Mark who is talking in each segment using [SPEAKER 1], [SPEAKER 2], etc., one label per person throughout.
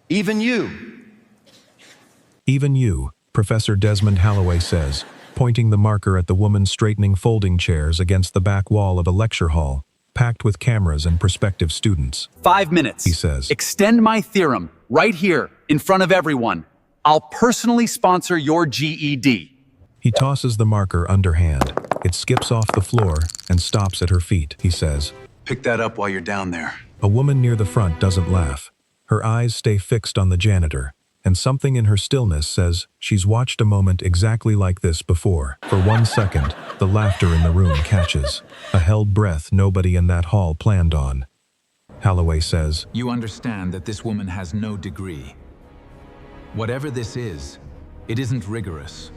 [SPEAKER 1] Even you.
[SPEAKER 2] Even you, Professor Desmond Halloway says, pointing the marker at the woman straightening folding chairs against the back wall of a lecture hall, packed with cameras and prospective students.
[SPEAKER 3] 5 minutes.
[SPEAKER 2] He says,
[SPEAKER 3] Extend my theorem, right here, in front of everyone. I'll personally sponsor your GED.
[SPEAKER 2] He tosses the marker underhand. It skips off the floor and stops at her feet, he says.
[SPEAKER 4] Pick that up while you're down there.
[SPEAKER 2] A woman near the front doesn't laugh. Her eyes stay fixed on the janitor, and something in her stillness says she's watched a moment exactly like this before. For 1 second, the laughter in the room catches. A held breath nobody in that hall planned on. Halloway says,
[SPEAKER 5] You understand that this woman has no degree. Whatever this is, it isn't rigorous.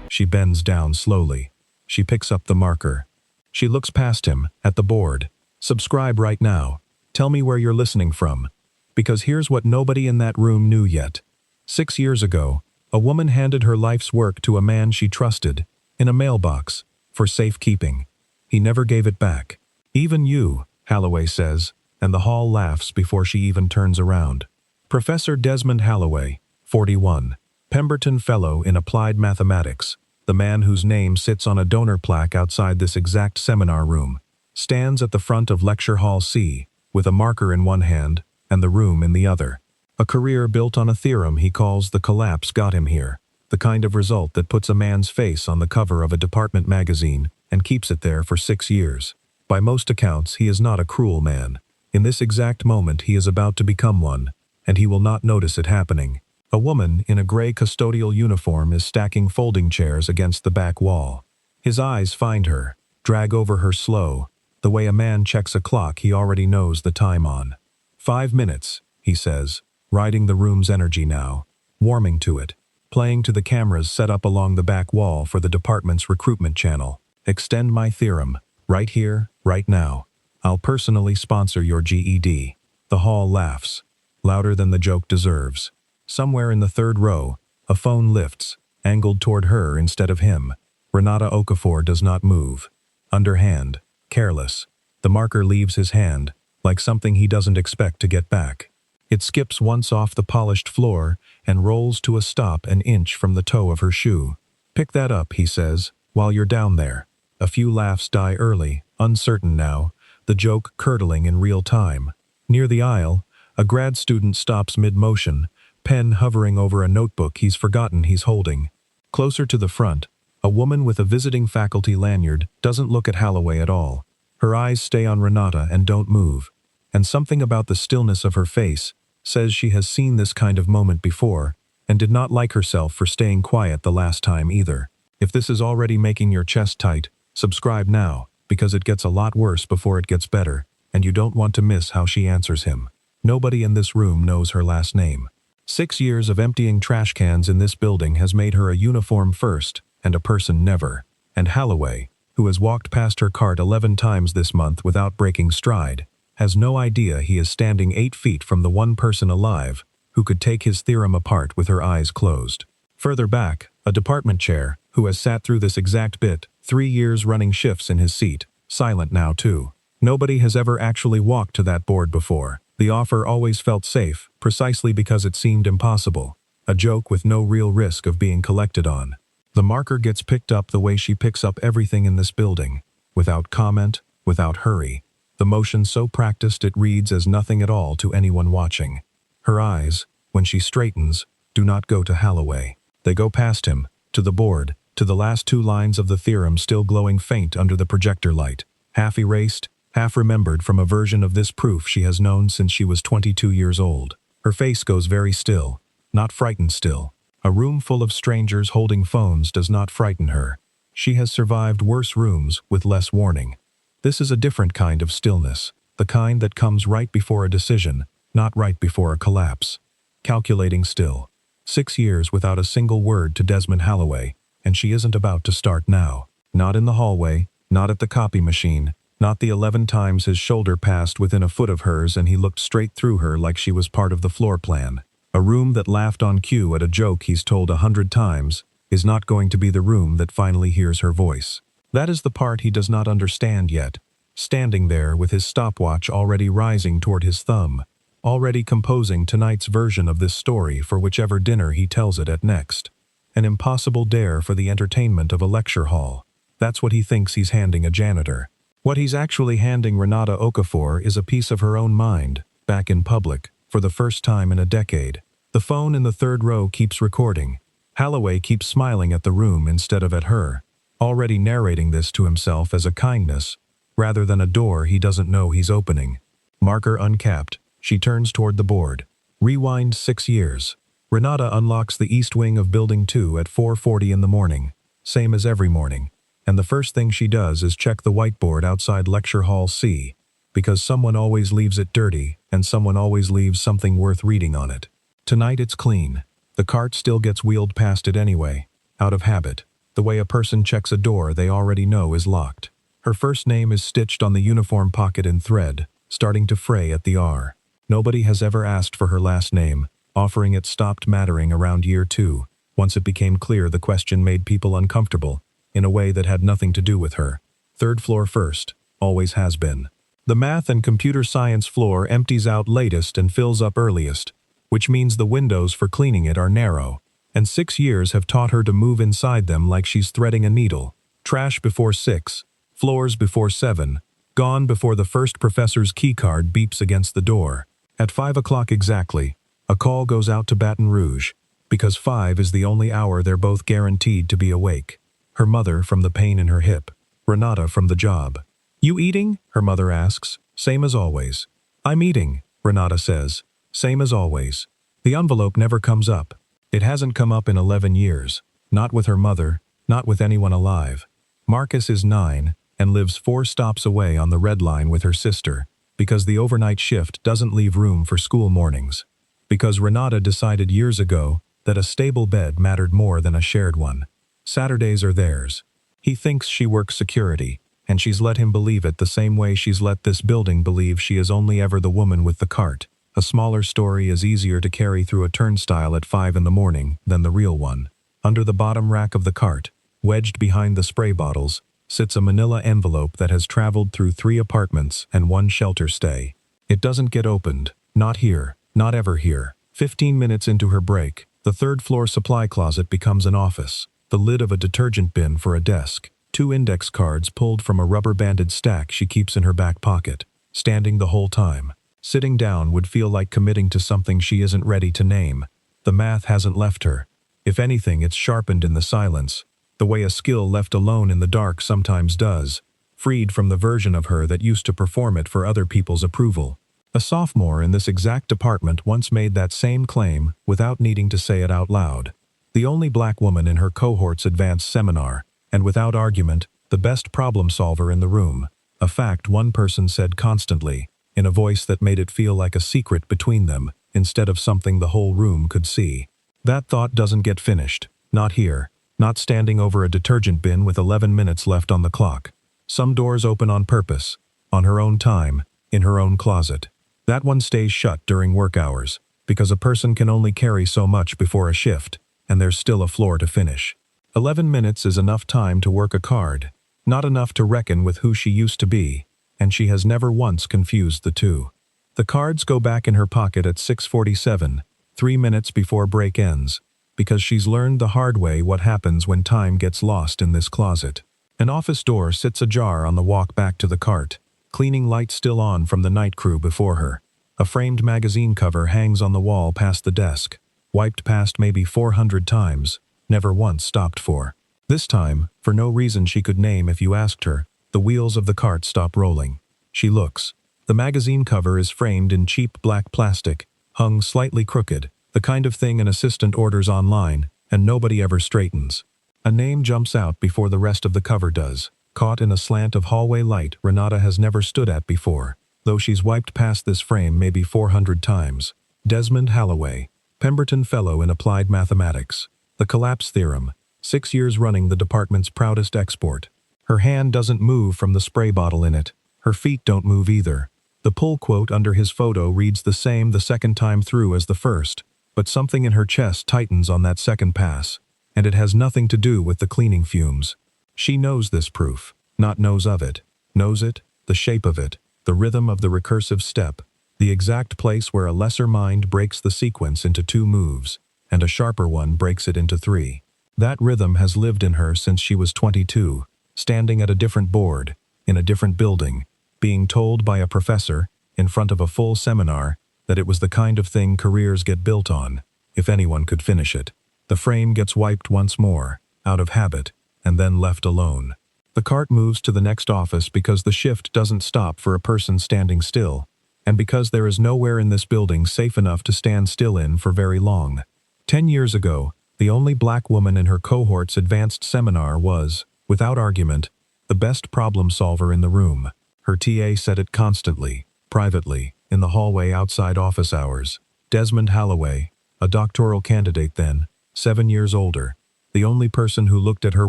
[SPEAKER 2] She bends down slowly. She picks up the marker. She looks past him, at the board. Subscribe right now. Tell me where you're listening from. Because here's what nobody in that room knew yet. 6 years ago, a woman handed her life's work to a man she trusted, in a mailbox, for safekeeping. He never gave it back. Even you, Halloway says, and the hall laughs before she even turns around. Professor Desmond Halloway, 41, Pemberton Fellow in Applied Mathematics, the man whose name sits on a donor plaque outside this exact seminar room, stands at the front of Lecture Hall C, with a marker in one hand and the room in the other. A career built on a theorem he calls the collapse got him here, the kind of result that puts a man's face on the cover of a department magazine and keeps it there for 6 years. By most accounts, he is not a cruel man. In this exact moment, he is about to become one, and he will not notice it happening. A woman in a gray custodial uniform is stacking folding chairs against the back wall. His eyes find her, drag over her slow, the way a man checks a clock he already knows the time on. 5 minutes, he says, riding the room's energy now, warming to it, playing to the cameras set up along the back wall for the department's recruitment channel. Extend my theorem, right here, right now. I'll personally sponsor your GED. The hall laughs, louder than the joke deserves. Somewhere in the third row, a phone lifts, angled toward her instead of him. Renata Okafor does not move. Underhand, careless, the marker leaves his hand, like something he doesn't expect to get back. It skips once off the polished floor and rolls to a stop an inch from the toe of her shoe. Pick that up, he says, while you're down there. A few laughs die early, uncertain now, the joke curdling in real time. Near the aisle, a grad student stops mid-motion, pen hovering over a notebook he's forgotten he's holding. Closer to the front, a woman with a visiting faculty lanyard doesn't look at Halloway at all. Her eyes stay on Renata and don't move. And something about the stillness of her face says she has seen this kind of moment before and did not like herself for staying quiet the last time either. If this is already making your chest tight, subscribe now, because it gets a lot worse before it gets better, and you don't want to miss how she answers him. Nobody in this room knows her last name. 6 years of emptying trash cans in this building has made her a uniform first and a person never. And Halloway, who has walked past her cart 11 times this month without breaking stride, has no idea he is standing 8 feet from the one person alive who could take his theorem apart with her eyes closed. Further back, a department chair, who has sat through this exact bit, 3 years running shifts in his seat, silent now too. Nobody has ever actually walked to that board before. The offer always felt safe, precisely because it seemed impossible. A joke with no real risk of being collected on. The marker gets picked up the way she picks up everything in this building, without comment, without hurry. The motion so practiced it reads as nothing at all to anyone watching. Her eyes, when she straightens, do not go to Halloway. They go past him, to the board, to the last 2 lines of the theorem still glowing faint under the projector light, half erased, half remembered from a version of this proof she has known since she was 22 years old. Her face goes very still, not frightened still. A room full of strangers holding phones does not frighten her. She has survived worse rooms with less warning. This is a different kind of stillness, the kind that comes right before a decision, not right before a collapse. Calculating still. 6 years without a single word to Desmond Halloway, and she isn't about to start now. Not in the hallway, not at the copy machine, not the 11 times his shoulder passed within a foot of hers and he looked straight through her like she was part of the floor plan. A room that laughed on cue at a joke he's told 100 times is not going to be the room that finally hears her voice. That is the part he does not understand yet, standing there with his stopwatch already rising toward his thumb, already composing tonight's version of this story for whichever dinner he tells it at next. An impossible dare for the entertainment of a lecture hall. That's what he thinks he's handing a janitor. What he's actually handing Renata Okafor is a piece of her own mind, back in public, for the first time in a decade. The phone in the third row keeps recording. Holloway keeps smiling at the room instead of at her, already narrating this to himself as a kindness, rather than a door he doesn't know he's opening. Marker uncapped. She turns toward the board. Rewind 6 years. Renata unlocks the east wing of Building 2 at 4:40 in the morning, same as every morning, and the first thing she does is check the whiteboard outside Lecture Hall C, because someone always leaves it dirty and someone always leaves something worth reading on it. Tonight it's clean. The cart still gets wheeled past it anyway, out of habit, the way a person checks a door they already know is locked. Her first name is stitched on the uniform pocket in thread, starting to fray at the R. Nobody has ever asked for her last name. Offering it stopped mattering around year 2, once it became clear the question made people uncomfortable, in a way that had nothing to do with her. Third floor first, always has been. The math and computer science floor empties out latest and fills up earliest, which means the windows for cleaning it are narrow, and 6 years have taught her to move inside them like she's threading a needle. Trash before 6, floors before 7, gone before the first professor's keycard beeps against the door. At 5 o'clock exactly, a call goes out to Baton Rouge, because 5 is the only hour they're both guaranteed to be awake. Her mother from the pain in her hip, Renata from the job. "You eating?" her mother asks, same as always. "I'm eating," Renata says, same as always. The envelope never comes up. It hasn't come up in 11 years, not with her mother, not with anyone alive. Marcus is 9 and lives 4 stops away on the Red Line with her sister, because the overnight shift doesn't leave room for school mornings. Because Renata decided years ago that a stable bed mattered more than a shared one. Saturdays are theirs. He thinks she works security, and she's let him believe it the same way she's let this building believe she is only ever the woman with the cart. A smaller story is easier to carry through a turnstile at 5 in the morning than the real one. Under the bottom rack of the cart, wedged behind the spray bottles, sits a manila envelope that has traveled through 3 apartments and 1 shelter stay. It doesn't get opened. Not here. Not ever here. 15 minutes into her break, the third-floor supply closet becomes an office. The lid of a detergent bin for a desk. 2 index cards pulled from a rubber-banded stack she keeps in her back pocket. Standing the whole time. Sitting down would feel like committing to something she isn't ready to name. The math hasn't left her. If anything, it's sharpened in the silence, the way a skill left alone in the dark sometimes does, freed from the version of her that used to perform it for other people's approval. A sophomore in this exact department once made that same claim without needing to say it out loud. The only black woman in her cohort's advanced seminar, and without argument, the best problem solver in the room. A fact one person said constantly, in a voice that made it feel like a secret between them, instead of something the whole room could see. That thought doesn't get finished. Not here. Not standing over a detergent bin with 11 minutes left on the clock. Some doors open on purpose, on her own time, in her own closet. That one stays shut during work hours, because a person can only carry so much before a shift, and there's still a floor to finish. 11 minutes is enough time to work a card, not enough to reckon with who she used to be, and she has never once confused the two. The cards go back in her pocket at 6:47, 3 minutes before break ends, because she's learned the hard way what happens when time gets lost in this closet. An office door sits ajar on the walk back to the cart. Cleaning light still on from the night crew before her. A framed magazine cover hangs on the wall past the desk, wiped past maybe 400 times, never once stopped for. This time, for no reason she could name if you asked her, the wheels of the cart stop rolling. She looks. The magazine cover is framed in cheap black plastic, hung slightly crooked, the kind of thing an assistant orders online, and nobody ever straightens. A name jumps out before the rest of the cover does. Caught in a slant of hallway light Renata has never stood at before, though she's wiped past this frame maybe 400 times. Desmond Holloway, Pemberton Fellow in Applied Mathematics. The Collapse Theorem, 6 years running the department's proudest export. Her hand doesn't move from the spray bottle in it. Her feet don't move either. The pull quote under his photo reads the same the second time through as the first, but something in her chest tightens on that second pass, and it has nothing to do with the cleaning fumes. She knows this proof, not knows of it, knows it, the shape of it, the rhythm of the recursive step, The exact place where a lesser mind breaks the sequence into 2 moves, and a sharper one breaks it into 3. That rhythm has lived in her since she was 22, standing at a different board, in a different building, being told by a professor, in front of a full seminar, that it was the kind of thing careers get built on, if anyone could finish it. The frame gets wiped once more, out of habit, and then left alone. The cart moves to the next office because the shift doesn't stop for a person standing still, and because there is nowhere in this building safe enough to stand still in for very long. 10 years ago, the only black woman in her cohort's advanced seminar was, without argument, the best problem solver in the room. Her TA said it constantly, privately, in the hallway outside office hours. Desmond Halloway, a doctoral candidate then, 7 years older, the only person who looked at her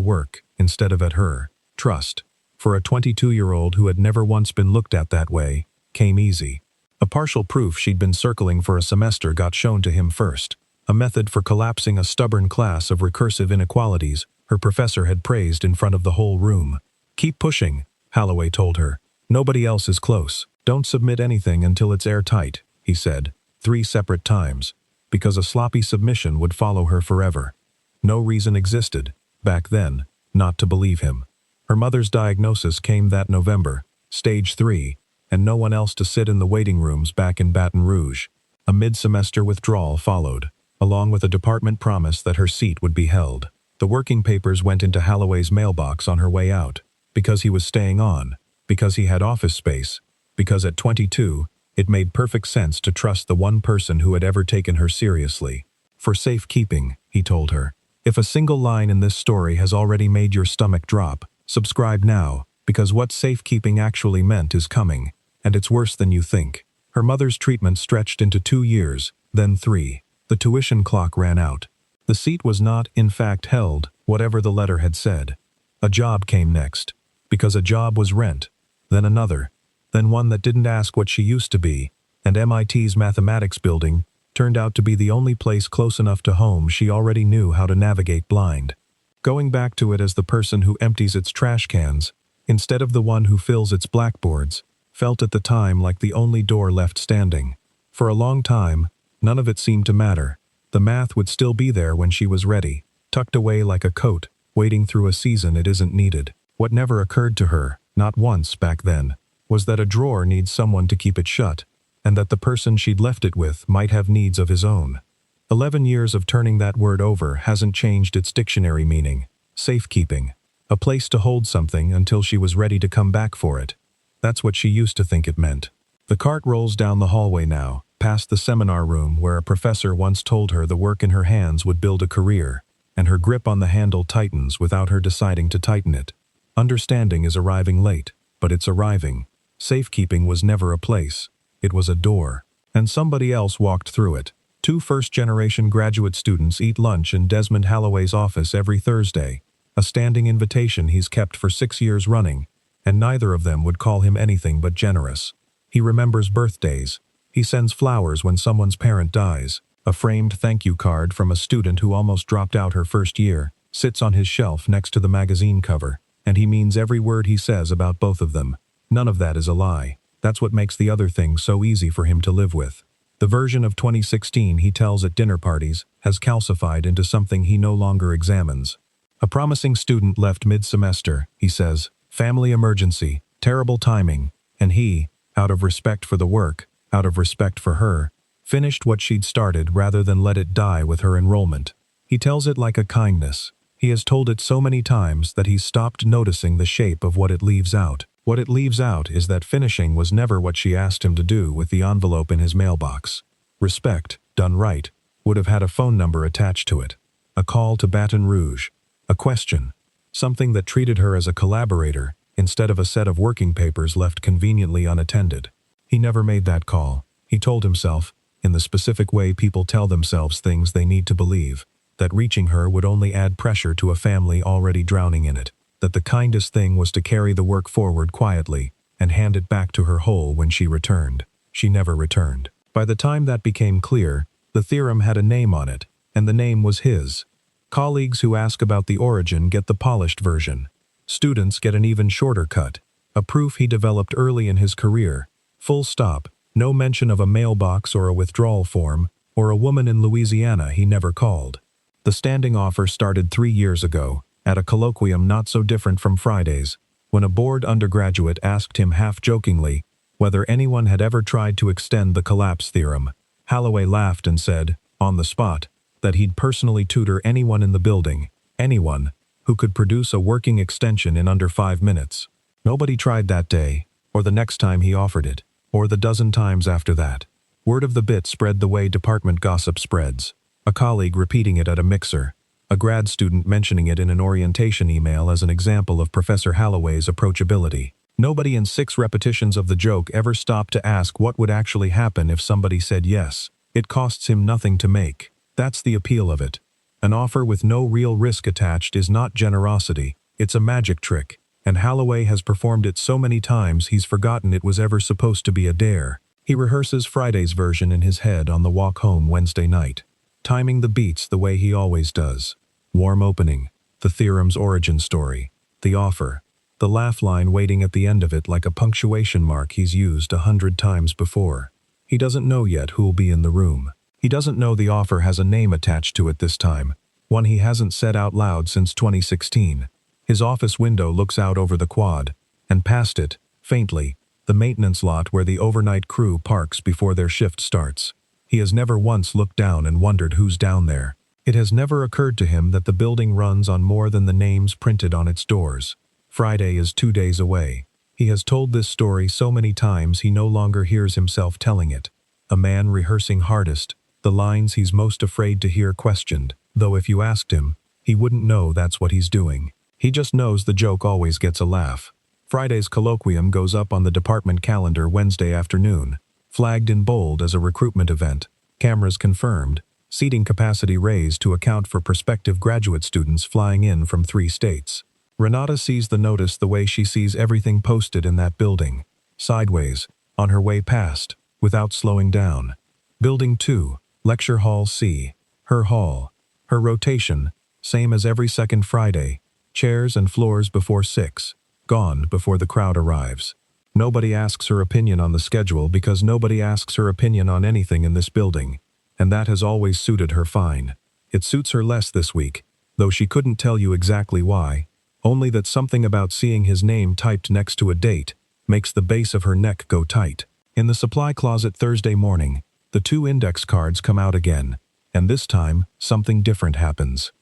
[SPEAKER 2] work instead of at her. Trust, for a 22-year-old who had never once been looked at that way, came easy. A partial proof she'd been circling for a semester got shown to him first. A method for collapsing a stubborn class of recursive inequalities her professor had praised in front of the whole room. "Keep pushing," Halloway told her. "Nobody else is close. Don't submit anything until it's airtight," he said, 3 separate times, because a sloppy submission would follow her forever. No reason existed, back then, not to believe him. Her mother's diagnosis came that November, stage 3, and no one else to sit in the waiting rooms back in Baton Rouge. A mid-semester withdrawal followed, along with a department promise that her seat would be held. The working papers went into Halloway's mailbox on her way out, because he was staying on, because he had office space, because at 22, it made perfect sense to trust the one person who had ever taken her seriously. "For safekeeping," he told her. "If a single line in this story has already made your stomach drop, subscribe now, because what safekeeping actually meant is coming, and it's worse than you think." Her mother's treatment stretched into 2 years, then 3. The tuition clock ran out. The seat was not, in fact, held, whatever the letter had said. A job came next, because a job was rent, then another, then one that didn't ask what she used to be, and MIT's mathematics building turned out to be the only place close enough to home she already knew how to navigate blind. Going back to it as the person who empties its trash cans, instead of the one who fills its blackboards, felt at the time like the only door left standing. For a long time, none of it seemed to matter. The math would still be there when she was ready, tucked away like a coat, waiting through a season it isn't needed. What never occurred to her, not once back then, was that a drawer needs someone to keep it shut, and that the person she'd left it with might have needs of his own. 11 years of turning that word over hasn't changed its dictionary meaning. Safekeeping. A place to hold something until she was ready to come back for it. That's what she used to think it meant. The cart rolls down the hallway now, past the seminar room where a professor once told her the work in her hands would build a career, and her grip on the handle tightens without her deciding to tighten it. Understanding is arriving late, but it's arriving. Safekeeping was never a place. It was a door. And somebody else walked through it. 2 first-generation graduate students eat lunch in Desmond Halloway's office every Thursday, a standing invitation he's kept for 6 years running, and neither of them would call him anything but generous. He remembers birthdays. He sends flowers when someone's parent dies. A framed thank you card from a student who almost dropped out her first year sits on his shelf next to the magazine cover, and he means every word he says about both of them. None of that is a lie. That's what makes the other things so easy for him to live with. The version of 2016 he tells at dinner parties has calcified into something he no longer examines. A promising student left mid-semester, he says, family emergency, terrible timing, and he, out of respect for the work, out of respect for her, finished what she'd started rather than let it die with her enrollment. He tells it like a kindness. He has told it so many times that he's stopped noticing the shape of what it leaves out. What it leaves out is that finishing was never what she asked him to do with the envelope in his mailbox. Respect, done right, would have had a phone number attached to it. A call to Baton Rouge. A question. Something that treated her as a collaborator instead of a set of working papers left conveniently unattended. He never made that call. He told himself, in the specific way people tell themselves things they need to believe, that reaching her would only add pressure to a family already drowning in it, that the kindest thing was to carry the work forward quietly and hand it back to her whole when she returned. She never returned. By the time that became clear, the theorem had a name on it, and the name was his. Colleagues who ask about the origin get the polished version. Students get an even shorter cut, a proof he developed early in his career. Full stop, No mention of a mailbox or a withdrawal form, or a woman in Louisiana he never called. The standing offer started 3 years ago, at a colloquium not so different from Friday's, when a bored undergraduate asked him half-jokingly whether anyone had ever tried to extend the collapse theorem. Holloway laughed and said, on the spot, that he'd personally tutor anyone in the building, anyone, who could produce a working extension in under 5 minutes. Nobody tried that day, or the next time he offered it, or the dozen times after that. Word of the bit spread the way department gossip spreads. A colleague repeating it at a mixer, a grad student mentioning it in an orientation email as an example of Professor Holloway's approachability. Nobody in 6 repetitions of the joke ever stopped to ask what would actually happen if somebody said yes. It costs him nothing to make. That's the appeal of it. An offer with no real risk attached is not generosity, it's a magic trick, and Holloway has performed it so many times he's forgotten it was ever supposed to be a dare. He rehearses Friday's version in his head on the walk home Wednesday night, timing the beats the way he always does. Warm opening, the theorem's origin story, the offer, the laugh line waiting at the end of it like a punctuation mark he's used 100 times before. He doesn't know yet who'll be in the room. He doesn't know the offer has a name attached to it this time, one he hasn't said out loud since 2016. His office window looks out over the quad, and past it, faintly, the maintenance lot where the overnight crew parks before their shift starts. He has never once looked down and wondered who's down there. It has never occurred to him that the building runs on more than the names printed on its doors. Friday is 2 days away. He has told this story so many times he no longer hears himself telling it. A man rehearsing hardest, the lines he's most afraid to hear questioned, though if you asked him, he wouldn't know that's what he's doing. He just knows the joke always gets a laugh. Friday's colloquium goes up on the department calendar Wednesday afternoon, flagged in bold as a recruitment event, cameras confirmed, seating capacity raised to account for prospective graduate students flying in from 3 states. Renata sees the notice the way she sees everything posted in that building, sideways, on her way past, without slowing down. Building 2, Lecture Hall C, her hall, her rotation, same as every second Friday, chairs and floors before 6, gone before the crowd arrives. Nobody asks her opinion on the schedule because nobody asks her opinion on anything in this building, and that has always suited her fine. It suits her less this week, though she couldn't tell you exactly why, only that something about seeing his name typed next to a date makes the base of her neck go tight. In the supply closet Thursday morning, the 2 index cards come out again, and this time, something different happens.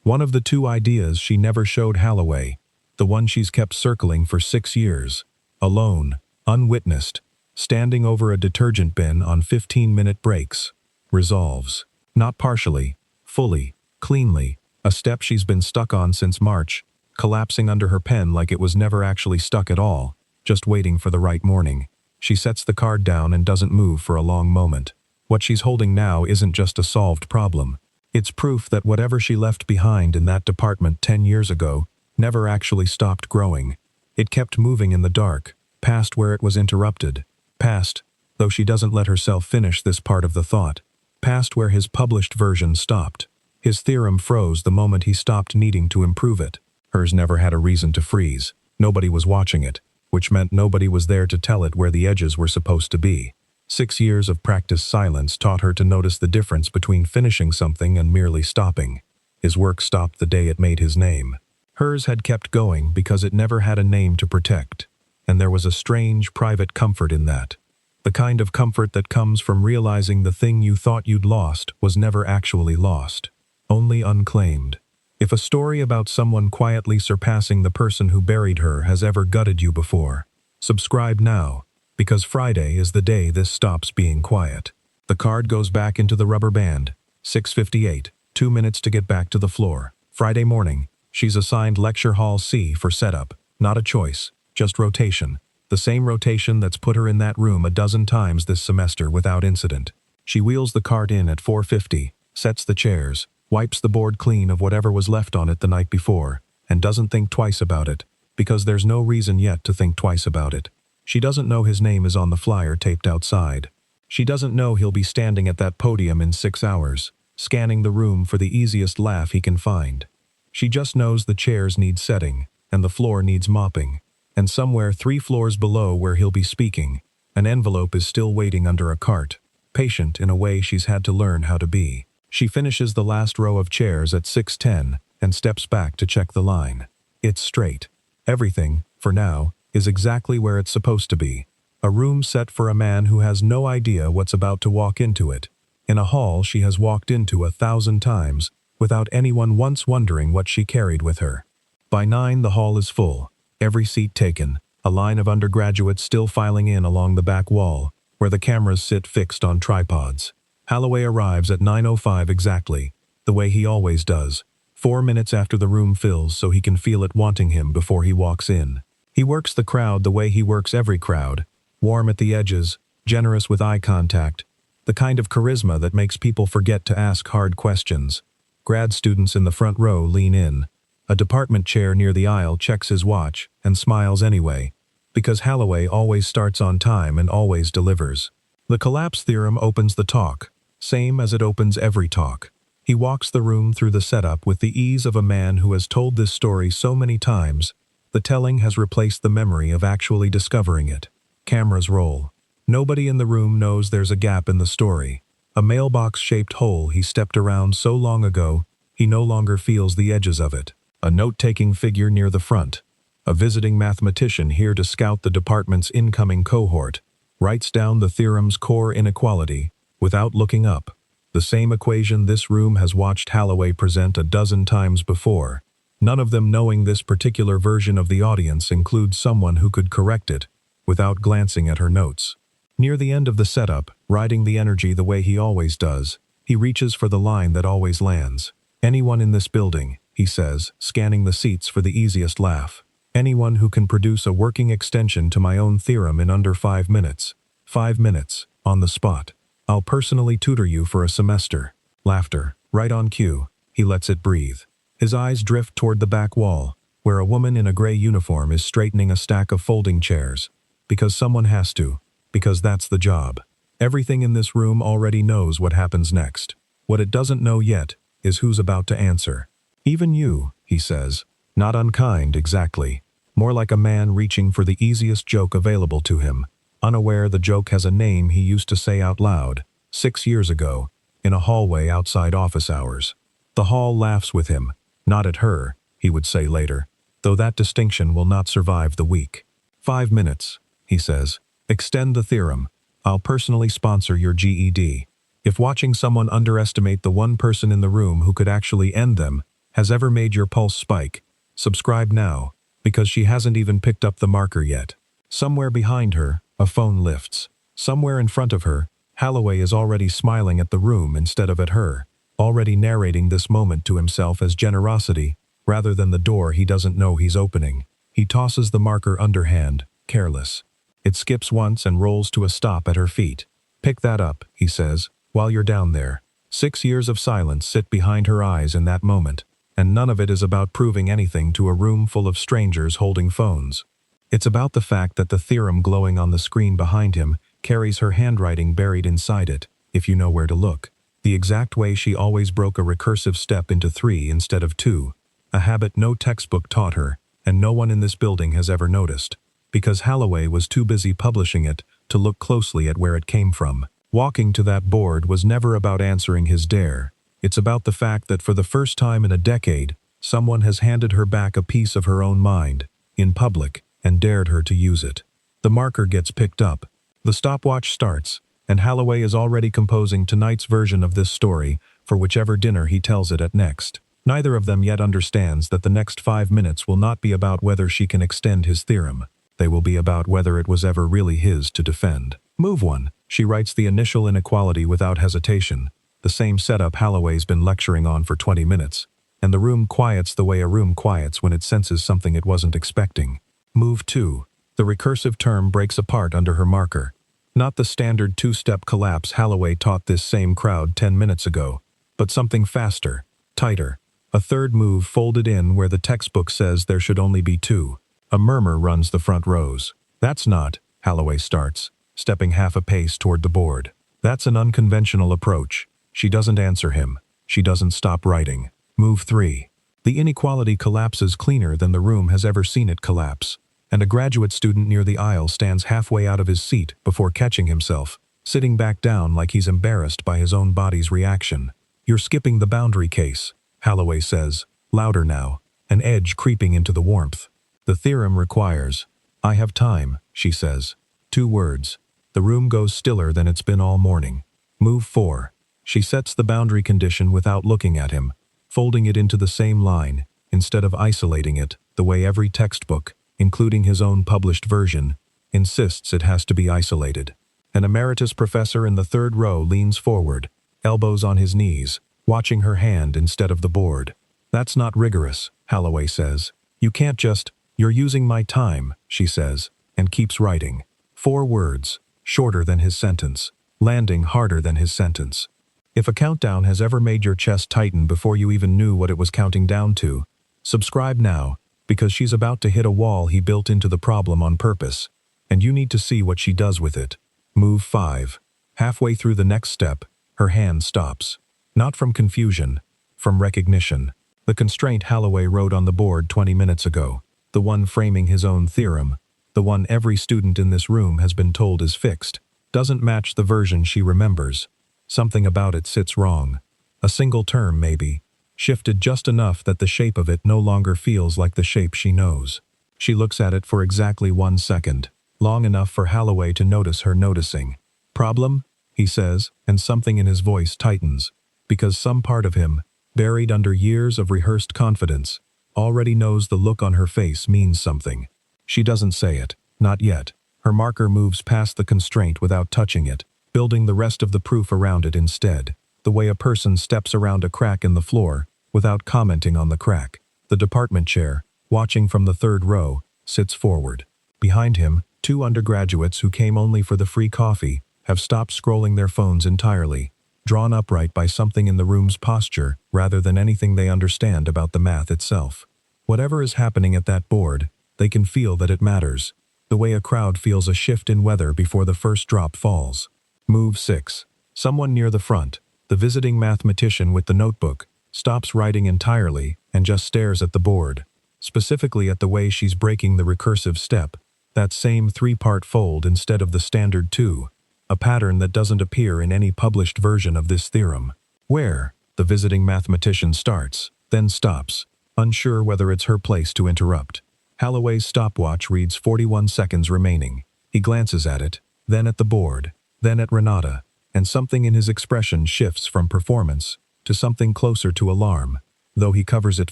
[SPEAKER 2] One of the 2 ideas she never showed Holloway, the one she's kept circling for 6 years, alone, unwitnessed, standing over a detergent bin on 15-minute breaks, resolves. Not partially, fully, cleanly, a step she's been stuck on since March, collapsing under her pen like it was never actually stuck at all, just waiting for the right morning. She sets the card down and doesn't move for a long moment. What she's holding now isn't just a solved problem. It's proof that whatever she left behind in that department 10 years ago never actually stopped growing. It kept moving in the dark, past where it was interrupted, past, though she doesn't let herself finish this part of the thought, past where his published version stopped. His theorem froze the moment he stopped needing to improve it. Hers never had a reason to freeze. Nobody was watching it, which meant nobody was there to tell it where the edges were supposed to be. 6 years of practiced silence taught her to notice the difference between finishing something and merely stopping. His work stopped the day it made his name. Hers had kept going because it never had a name to protect, and there was a strange, private comfort in that. The kind of comfort that comes from realizing the thing you thought you'd lost was never actually lost, only unclaimed. If a story about someone quietly surpassing the person who buried her has ever gutted you before, subscribe now, because Friday is the day this stops being quiet. The card goes back into the rubber band. 6:58, 2 minutes to get back to the floor. Friday morning, she's assigned Lecture Hall C for setup, not a choice, just rotation. The same rotation that's put her in that room a dozen times this semester without incident. She wheels the cart in at 4:50, sets the chairs, wipes the board clean of whatever was left on it the night before, and doesn't think twice about it, because there's no reason yet to think twice about it. She doesn't know his name is on the flyer taped outside. She doesn't know he'll be standing at that podium in 6 hours, scanning the room for the easiest laugh he can find. She just knows the chairs need setting, and the floor needs mopping, and somewhere 3 floors below where he'll be speaking, An envelope is still waiting under a cart, patient in a way she's had to learn how to be. She finishes the last row of chairs at 6:10 and steps back to check the line. It's straight. Everything, for now, is exactly where it's supposed to be. A room set for a man who has no idea what's about to walk into it. In a hall she has walked into 1,000 times, without anyone once wondering what she carried with her. By 9 the hall is full, every seat taken, a line of undergraduates still filing in along the back wall, where the cameras sit fixed on tripods. Holloway arrives at 9:05 exactly, the way he always does, 4 minutes after the room fills so he can feel it wanting him before he walks in. He works the crowd the way he works every crowd, warm at the edges, generous with eye contact, the kind of charisma that makes people forget to ask hard questions. Grad students in the front row lean in. A department chair near the aisle checks his watch and smiles anyway, because Holloway always starts on time and always delivers. The collapse theorem opens the talk, same as it opens every talk. He walks the room through the setup with the ease of a man who has told this story so many times, the telling has replaced the memory of actually discovering it. Cameras roll. Nobody in the room knows there's a gap in the story. A mailbox-shaped hole he stepped around so long ago, he no longer feels the edges of it. A note-taking figure near the front, a visiting mathematician here to scout the department's incoming cohort, writes down the theorem's core inequality, without looking up. The same equation this room has watched Holloway present 12 times before. None of them knowing this particular version of the audience includes someone who could correct it, without glancing at her notes. Near the end of the setup, riding the energy the way he always does, he reaches for the line that always lands. Anyone in this building, he says, scanning the seats for the easiest laugh. Anyone who can produce a working extension to my own theorem in under 5 minutes. 5 minutes, on the spot. I'll personally tutor you for a semester. Laughter, right on cue. He lets it breathe. His eyes drift toward the back wall, where a woman in a gray uniform is straightening a stack of folding chairs. Because someone has to. Because that's the job. Everything in this room already knows what happens next. What it doesn't know yet is who's about to answer. Even you, he says. Not unkind, exactly. More like a man reaching for the easiest joke available to him, unaware the joke has a name he used to say out loud, 6 years ago, in a hallway outside office hours. The hall laughs with him, not at her, he would say later, though that distinction will not survive the week. 5 minutes, he says. Extend the theorem. I'll personally sponsor your GED. If watching someone underestimate the one person in the room who could actually end them has ever made your pulse spike, subscribe now, because she hasn't even picked up the marker yet. Somewhere behind her, a phone lifts. Somewhere in front of her, Holloway is already smiling at the room instead of at her, already narrating this moment to himself as generosity, rather than the door he doesn't know he's opening. He tosses the marker underhand, careless. It skips once and rolls to a stop at her feet. Pick that up, he says, while you're down there. 6 years of silence sit behind her eyes in that moment, and none of it is about proving anything to a room full of strangers holding phones. It's about the fact that the theorem glowing on the screen behind him carries her handwriting buried inside it, if you know where to look. The exact way she always broke a recursive step into 3 instead of 2, a habit no textbook taught her, and no one in this building has ever noticed, because Holloway was too busy publishing it to look closely at where it came from. Walking to that board was never about answering his dare. It's about the fact that for the first time in a decade, someone has handed her back a piece of her own mind, in public, and dared her to use it. The marker gets picked up. The stopwatch starts, and Holloway is already composing tonight's version of this story for whichever dinner he tells it at next. Neither of them yet understands that the next 5 minutes will not be about whether she can extend his theorem. They will be about whether it was ever really his to defend. Move 1. She writes the initial inequality without hesitation, the same setup Holloway's been lecturing on for 20 minutes, and the room quiets the way a room quiets when it senses something it wasn't expecting. Move 2. The recursive term breaks apart under her marker. Not the standard 2-step collapse Holloway taught this same crowd 10 minutes ago, but something faster, tighter. A third move folded in where the textbook says there should only be 2. A murmur runs the front rows. That's not, Holloway starts, stepping half a pace toward the board. That's an unconventional approach. She doesn't answer him. She doesn't stop writing. Move 3. The inequality collapses cleaner than the room has ever seen it collapse. and a graduate student near the aisle stands halfway out of his seat before catching himself, sitting back down like he's embarrassed by his own body's reaction. "You're skipping the boundary case," Holloway says, louder now, an edge creeping into the warmth. "The theorem requires—" "I have time," she says. 2 words. The room goes stiller than it's been all morning. "Move 4. She sets the boundary condition without looking at him, folding it into the same line, instead of isolating it, the way every textbook, including his own published version, insists it has to be isolated. An emeritus professor in the 3rd row leans forward, elbows on his knees, watching her hand instead of the board. "That's not rigorous," Holloway says. "You can't just—" "You're using my time," she says, and keeps writing. 4 words, shorter than his sentence, landing harder than his sentence. If a countdown has ever made your chest tighten before you even knew what it was counting down to, subscribe now, because she's about to hit a wall he built into the problem on purpose, and you need to see what she does with it. Move 5. Halfway through the next step, her hand stops. Not from confusion, from recognition. The constraint Holloway wrote on the board 20 minutes ago, the one framing his own theorem, the one every student in this room has been told is fixed, doesn't match the version she remembers. Something about it sits wrong. A single term, maybe, shifted just enough that the shape of it no longer feels like the shape she knows. She looks at it for exactly 1 second, long enough for Holloway to notice her noticing. "Problem?" he says, and something in his voice tightens, because some part of him, buried under years of rehearsed confidence, already knows the look on her face means something. She doesn't say it, not yet. Her marker moves past the constraint without touching it, building the rest of the proof around it instead, the way a person steps around a crack in the floor without commenting on the crack. The department chair, watching from the 3rd row, sits forward. Behind him, 2 undergraduates who came only for the free coffee have stopped scrolling their phones entirely, drawn upright by something in the room's posture rather than anything they understand about the math itself. Whatever is happening at that board, they can feel that it matters, the way a crowd feels a shift in weather before the first drop falls. Move 6. Someone near the front, the visiting mathematician with the notebook, stops writing entirely and just stares at the board, specifically at the way she's breaking the recursive step, that same 3-part fold instead of the standard 2, a pattern that doesn't appear in any published version of this theorem. "Where?" the visiting mathematician starts, then stops, unsure whether it's her place to interrupt. Holloway's stopwatch reads 41 seconds remaining. He glances at it, then at the board, then at Renata, and something in his expression shifts from performance to something closer to alarm, though he covers it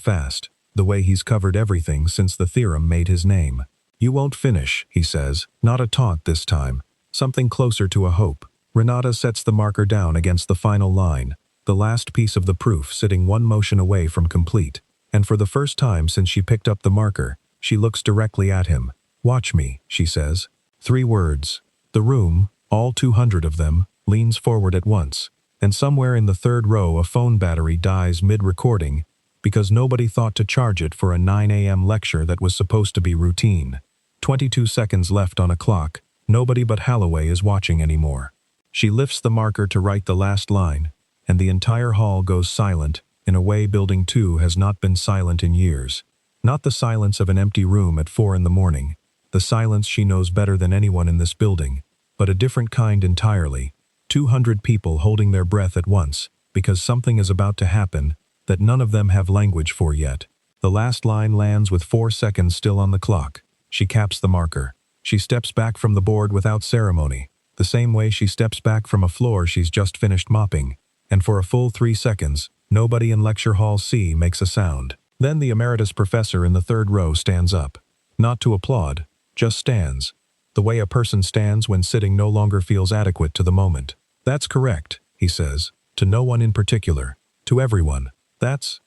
[SPEAKER 2] fast, the way he's covered everything since the theorem made his name. "You won't finish," he says, not a taunt this time, something closer to a hope. Renata sets the marker down against the final line, the last piece of the proof sitting 1 motion away from complete, and for the first time since she picked up the marker, she looks directly at him. "Watch me," she says. 3 words. The room, all 200 of them, leans forward at once, and somewhere in the 3rd row a phone battery dies mid-recording because nobody thought to charge it for a 9 a.m. lecture that was supposed to be routine. 22 seconds left on a clock. Nobody but Holloway is watching anymore. She lifts the marker to write the last line, and the entire hall goes silent in a way Building 2 has not been silent in years. Not the silence of an empty room at 4 in the morning, the silence she knows better than anyone in this building, but a different kind entirely. 200 people holding their breath at once, because something is about to happen that none of them have language for yet. The last line lands with 4 seconds still on the clock. She caps the marker. She steps back from the board without ceremony, the same way she steps back from a floor she's just finished mopping, and for a full 3 seconds, nobody in Lecture Hall C makes a sound. Then the emeritus professor in the 3rd row stands up. Not to applaud, just stands. The way a person stands when sitting no longer feels adequate to the moment. "That's correct," he says, to no one in particular, to everyone. That's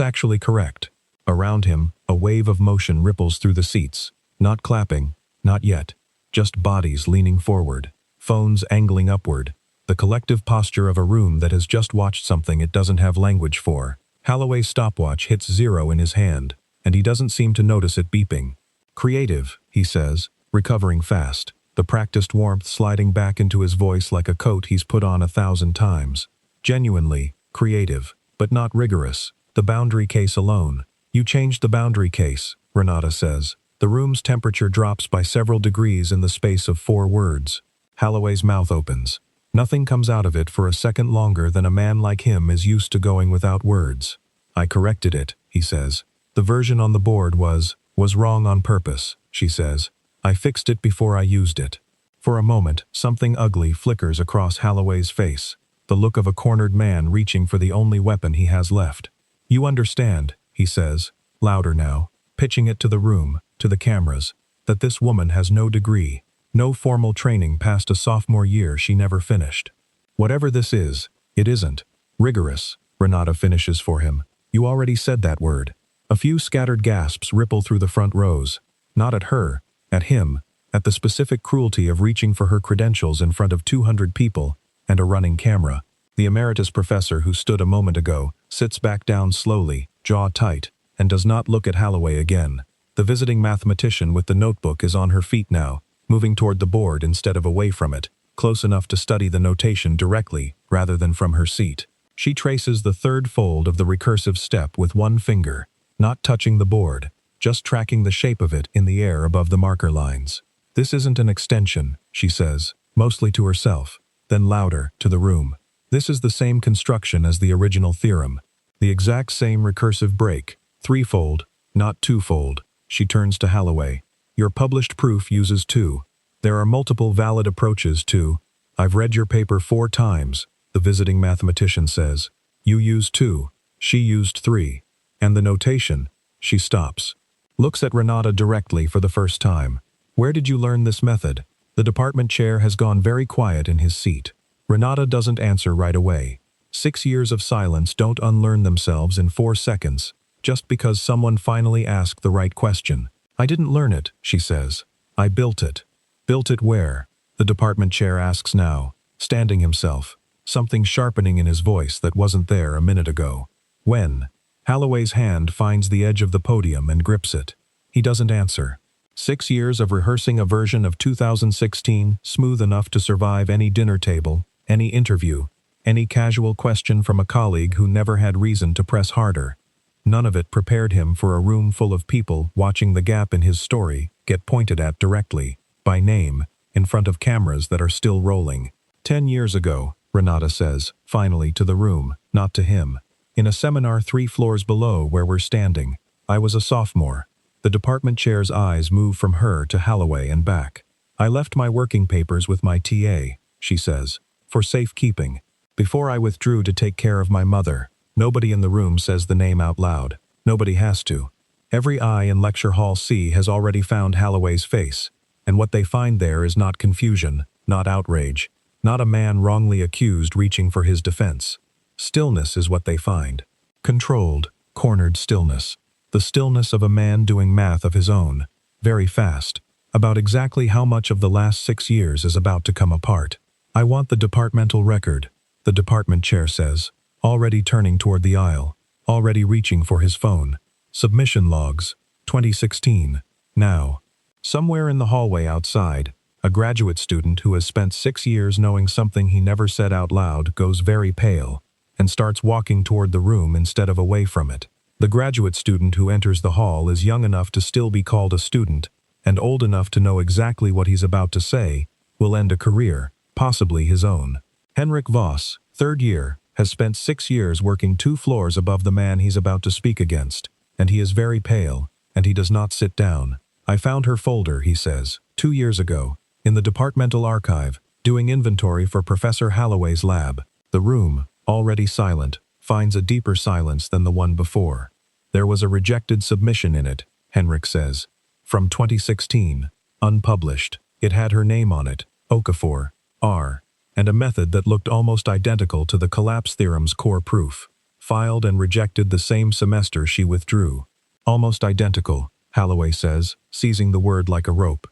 [SPEAKER 2] actually correct." Around him, a wave of motion ripples through the seats. Not clapping, not yet. Just bodies leaning forward, phones angling upward. The collective posture of a room that has just watched something it doesn't have language for. Holloway's stopwatch hits 0 in his hand, and he doesn't seem to notice it beeping. "Creative," he says, recovering fast, the practiced warmth sliding back into his voice like a coat he's put on 1,000 times. "Genuinely creative, but not rigorous. The boundary case alone." "You changed the boundary case," Renata says. The room's temperature drops by several degrees in the space of 4 words. Holloway's mouth opens. Nothing comes out of it for a second longer than a man like him is used to going without words. I corrected it, he says. The version on the board was wrong on purpose, she says. I fixed it before I used it. For a moment, something ugly flickers across Holloway's face, the look of a cornered man reaching for the only weapon he has left. You understand, he says, louder now, pitching it to the room, to the cameras, that this woman has no degree, no formal training past a sophomore year she never finished. Whatever this is, it isn't rigorous, Renata finishes for him. You already said that word. A few scattered gasps ripple through the front rows. Not at her, at him, at the specific cruelty of reaching for her credentials in front of 200 people and a running camera. The emeritus professor who stood a moment ago sits back down slowly, jaw tight, and does not look at Holloway again. The visiting mathematician with the notebook is on her feet now, moving toward the board instead of away from it, close enough to study the notation directly rather than from her seat. She traces the third fold of the recursive step with one finger, not touching the board, just tracking the shape of it in the air above the marker lines. This isn't an extension, she says, mostly to herself, then louder, to the room. This is the same construction as the original theorem. The exact same recursive break, threefold, not twofold. She turns to Holloway. Your published proof uses 2. There are multiple valid approaches to. I've read your paper 4 times, the visiting mathematician says. You used 2. She used 3. And the notation. She stops. Looks at Renata directly for the first time. Where did you learn this method? The department chair has gone very quiet in his seat. Renata doesn't answer right away. 6 years of silence don't unlearn themselves in 4 seconds, just because someone finally asked the right question. I didn't learn it, she says. I built it. Built it where? The department chair asks now, standing himself, something sharpening in his voice that wasn't there a minute ago. When? Holloway's hand finds the edge of the podium and grips it. He doesn't answer. 6 years of rehearsing a version of 2016, smooth enough to survive any dinner table, any interview, any casual question from a colleague who never had reason to press harder. None of it prepared him for a room full of people watching the gap in his story get pointed at directly, by name, in front of cameras that are still rolling. 10 years ago, Renata says, finally to the room, not to him. In a seminar 3 floors below where we're standing, I was a sophomore. The department chair's eyes move from her to Holloway and back. I left my working papers with my TA, she says, for safekeeping. Before I withdrew to take care of my mother. Nobody in the room says the name out loud. Nobody has to. Every eye in Lecture Hall C has already found Holloway's face, and what they find there is not confusion, not outrage, not a man wrongly accused reaching for his defense. Stillness is what they find. Controlled, cornered stillness. The stillness of a man doing math of his own, very fast, about exactly how much of the last 6 years is about to come apart. I want the departmental record, the department chair says, already turning toward the aisle, already reaching for his phone. Submission logs, 2016, now. Somewhere in the hallway outside, a graduate student who has spent 6 years knowing something he never said out loud goes very pale, and starts walking toward the room instead of away from it. The graduate student who enters the hall is young enough to still be called a student, and old enough to know exactly what he's about to say, will end a career, possibly his own. Henrik Voss, 3rd year, has spent 6 years working 2 floors above the man he's about to speak against, and he is very pale, and he does not sit down. I found her folder, he says, 2 years ago, in the departmental archive, doing inventory for Professor Holloway's lab. The room, already silent, finds a deeper silence than the one before. There was a rejected submission in it, Henrik says. From 2016, unpublished. It had her name on it, Okafor, R, and a method that looked almost identical to the collapse theorem's core proof. Filed and rejected the same semester she withdrew. Almost identical, Holloway says, seizing the word like a rope.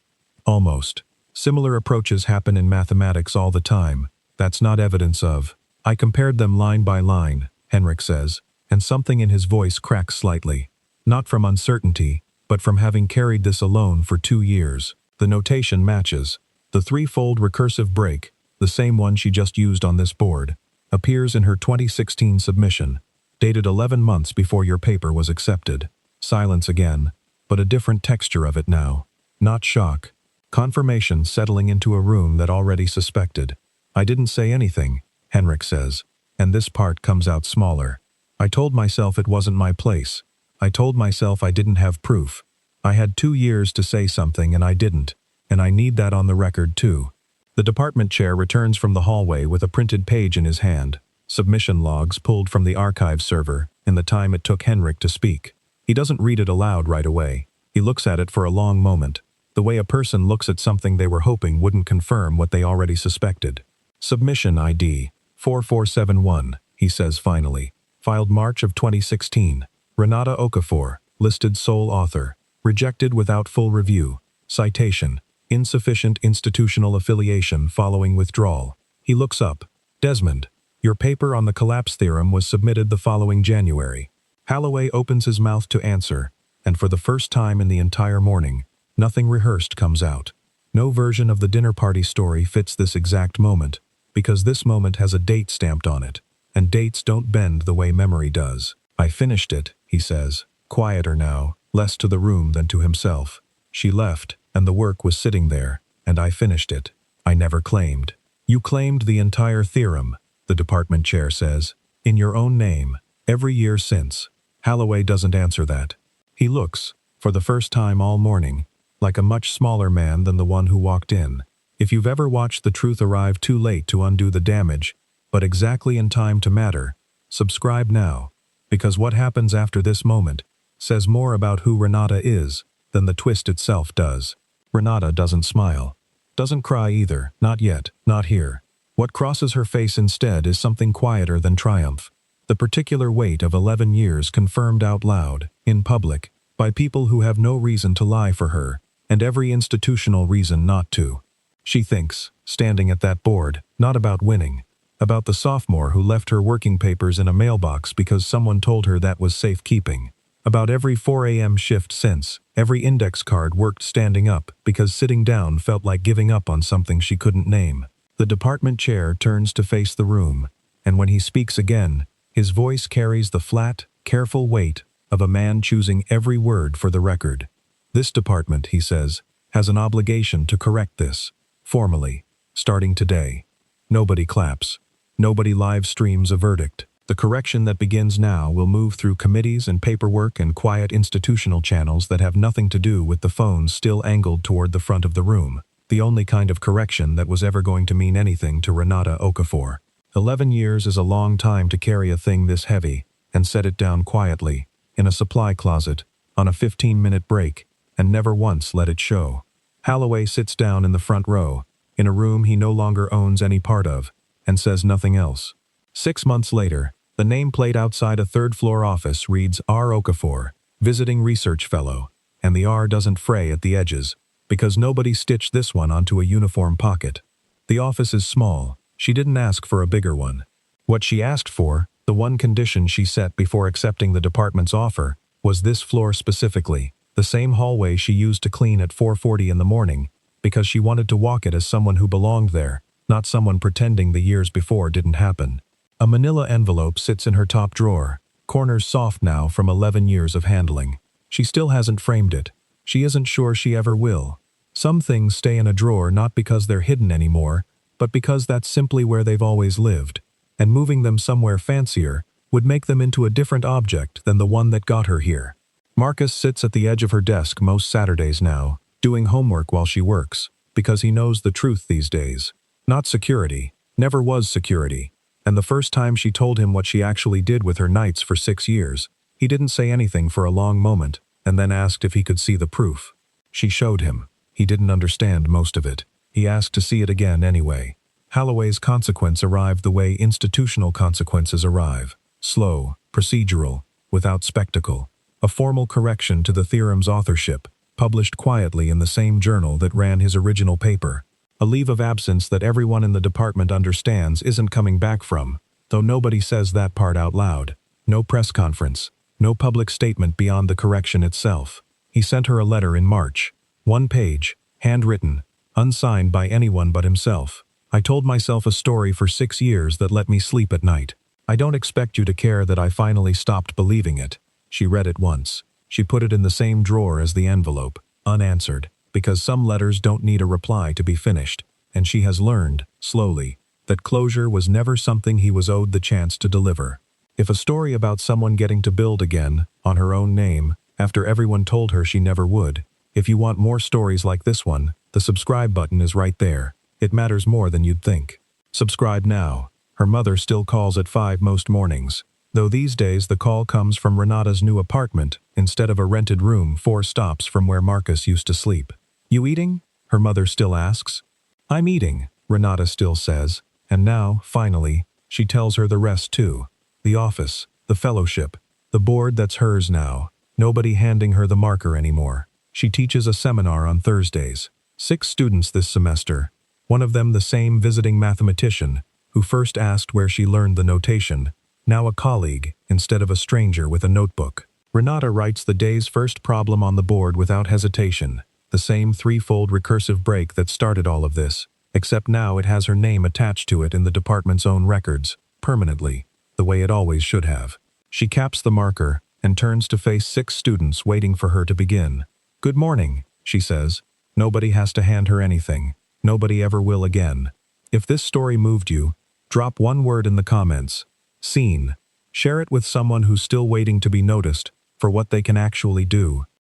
[SPEAKER 2] Almost. Similar approaches happen in mathematics all the time. That's not evidence of. I compared them line by line, Henrik says, and something in his voice cracks slightly. Not from uncertainty, but from having carried this alone for 2 years. The notation matches. The 3-fold recursive break, the same one she just used on this board, appears in her 2016 submission, dated 11 months before your paper was accepted. Silence again. but a different texture of it now. Not shock. Confirmation settling into a room that already suspected. I didn't say anything, Henrik says, and this part comes out smaller. I told myself it wasn't my place. I told myself I didn't have proof. I had 2 years to say something and I didn't, and I need that on the record too. The department chair returns from the hallway with a printed page in his hand, submission logs pulled from the archive server in the time it took Henrik to speak. He doesn't read it aloud right away. He looks at it for a long moment, the way a person looks at something they were hoping wouldn't confirm what they already suspected. Submission ID 4471, he says finally. Filed March of 2016. Renata Okafor, listed sole author. Rejected without full review. Citation: insufficient institutional affiliation following withdrawal. He looks up. Desmond, your paper on the collapse theorem was submitted the following January. Holloway opens his mouth to answer, and for the first time in the entire morning, nothing rehearsed comes out. No version of the dinner party story fits this exact moment, because this moment has a date stamped on it, and dates don't bend the way memory does. I finished it, he says, quieter now, less to the room than to himself. She left, and the work was sitting there, and I finished it. I never claimed. You claimed the entire theorem, the department chair says, in your own name, every year since. Holloway doesn't answer that. He looks, for the first time all morning, like a much smaller man than the one who walked in. If you've ever watched the truth arrive too late to undo the damage, but exactly in time to matter, subscribe now, because what happens after this moment says more about who Renata is than the twist itself does. Renata doesn't smile. Doesn't cry either, not yet, not here. What crosses her face instead is something quieter than triumph. The particular weight of 11 years confirmed out loud, in public, by people who have no reason to lie for her, and every institutional reason not to. She thinks, standing at that board, not about winning, about the sophomore who left her working papers in a mailbox because someone told her that was safekeeping. About every 4 a.m. shift since, every index card worked standing up because sitting down felt like giving up on something she couldn't name. The department chair turns to face the room, and when he speaks again, his voice carries the flat, careful weight of a man choosing every word for the record. This department, he says, has an obligation to correct this, formally, starting today. Nobody claps. Nobody live streams a verdict. The correction that begins now will move through committees and paperwork and quiet institutional channels that have nothing to do with the phones still angled toward the front of the room. The only kind of correction that was ever going to mean anything to Renata Okafor. 11 years is a long time to carry a thing this heavy and set it down quietly, in a supply closet, on a 15-minute break, and never once let it show. Holloway sits down in the front row, in a room he no longer owns any part of, and says nothing else. 6 months later, the nameplate outside a third-floor office reads R. Okafor, visiting research fellow, and the R doesn't fray at the edges, because nobody stitched this one onto a uniform pocket. The office is small. She didn't ask for a bigger one. What she asked for, the one condition she set before accepting the department's offer, was this floor specifically, the same hallway she used to clean at 4:40 in the morning, because she wanted to walk it as someone who belonged there, not someone pretending the years before didn't happen. A manila envelope sits in her top drawer, corners soft now from 11 years of handling. She still hasn't framed it. She isn't sure she ever will. Some things stay in a drawer not because they're hidden anymore, but because that's simply where they've always lived, and moving them somewhere fancier would make them into a different object than the one that got her here. Marcus sits at the edge of her desk most Saturdays now, doing homework while she works, because he knows the truth these days. Not security, never was security, and the first time she told him what she actually did with her nights for 6 years, he didn't say anything for a long moment, and then asked if he could see the proof. She showed him. He didn't understand most of it. He asked to see it again anyway. Holloway's consequence arrived the way institutional consequences arrive. Slow, procedural, without spectacle. A formal correction to the theorem's authorship, published quietly in the same journal that ran his original paper. A leave of absence that everyone in the department understands isn't coming back from, though nobody says that part out loud. No press conference. No public statement beyond the correction itself. He sent her a letter in March. 1 page, handwritten, unsigned by anyone but himself. I told myself a story for 6 years that let me sleep at night. I don't expect you to care that I finally stopped believing it. She read it once. She put it in the same drawer as the envelope, unanswered, because some letters don't need a reply to be finished, and she has learned, slowly, that closure was never something he was owed the chance to deliver. If a story about someone getting to build again, on her own name, after everyone told her she never would, if you want more stories like this one, the subscribe button is right there. It matters more than you'd think. Subscribe now. Her mother still calls at 5 most mornings, though these days the call comes from Renata's new apartment instead of a rented room 4 stops from where Marcus used to sleep. You eating? Her mother still asks. I'm eating, Renata still says, and now, finally, she tells her the rest too. The office, the fellowship, the board that's hers now, nobody handing her the marker anymore. She teaches a seminar on Thursdays. 6 students this semester, one of them the same visiting mathematician who first asked where she learned the notation, now a colleague instead of a stranger with a notebook. Renata writes the day's first problem on the board without hesitation, the same 3-fold recursive break that started all of this, except now it has her name attached to it in the department's own records, permanently, the way it always should have. She caps the marker and turns to face 6 students waiting for her to begin. Good morning, she says. Nobody has to hand her anything. Nobody ever will again. If this story moved you, drop one word in the comments. Scene. Share it with someone who's still waiting to be noticed for what they can actually do.